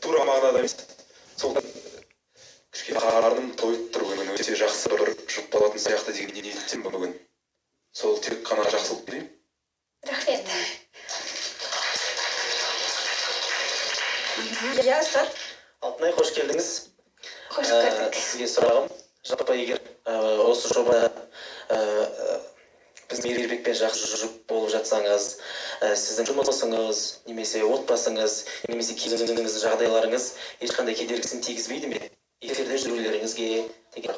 тура мағынада емес. Сол кішкене қарным тойып тұр бүгін, өте жақсы бір жұп болатын сияқты деген ниеттемін бүгін. Сол тек қана жақсылық тілеймін. Рахмет. Асқар, Алтынай, қош келдіңіз. Қош көрдік. Сізге сұрағым, жалпы егер осы жоба біз мейірбекпен жақсы жұп болып жатсаңыз, сіздің жұмысыңыз, немесе отбасыңыз, немесе кейбіріңіз жағдайларыңыз ешқандай кедергісін тигізбейді ме? Эфирде жүрулеріңізге деген.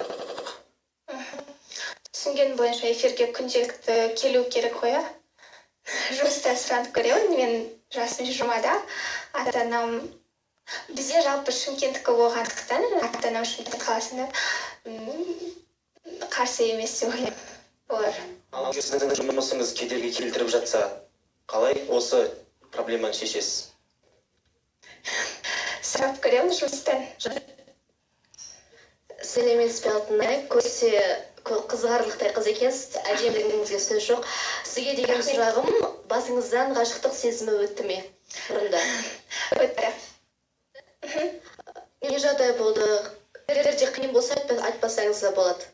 Түсінген бойынша эфирге күнделікті келу керек қой. Жұмыста сұранып көремін. Мен жасым 20-да. Ата-анам бізде жалпы Шымкенттікі болғандықтан, ата-анам Шымкент қаласында қарсы емес деп ойлаймын. Олар. Ал сіздің жұмысыңыз кедергі келтіріп жатса, қалай осы проблеманы шешесіз? Сұрап көремін жұмыстан. Сәлеметсіз бе, Алтынай? Көрсе қызғарлықтай қыз екенсіз, әдемілігіңізге сөз жоқ. Сізге деген сұрағым, басыңыздан ғашықтық сезімі өтті ме? Бұрында. Өтті. Не жағдай болды? Егерде қиын болса айтпасаңыз да болады.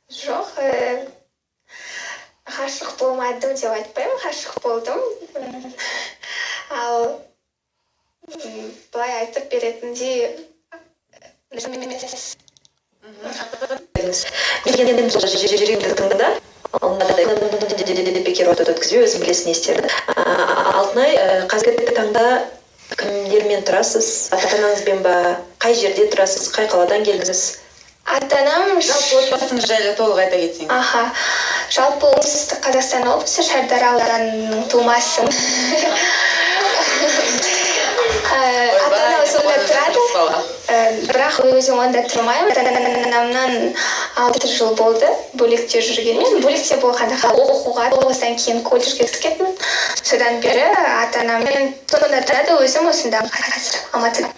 Жоқ, ғашық болмадым деп айтпаймын, ғашық болдым. Ал былай айтып беретіндей Мен жүрегімді тыңда, бекер уақыт өткізбей, өзім білесін не істерді. Алтынай, қазіргі таңда кімдермен тұрасыз? Ата-анаңызбен ба? Қай жерде тұрасыз? Қай қаладан келдіңіз? ата-анам жалпы отбасыңыз жайлы толық айта кетсеңіз. Жалпы оңтүстік Қазақстан облысы Шардара ауданының тумасымын. Ата-анам сонда тұрады, бірақ өзім онда тұрмаймын. Ата-анамнан 6 жыл болды бөлекте жүргенмен. Бөлекте болғанда оқуға, осыдан кейін колледжге түскенмін. Содан бері ата-анаммен сонда тұрады, өзім осында қазір Алматыда.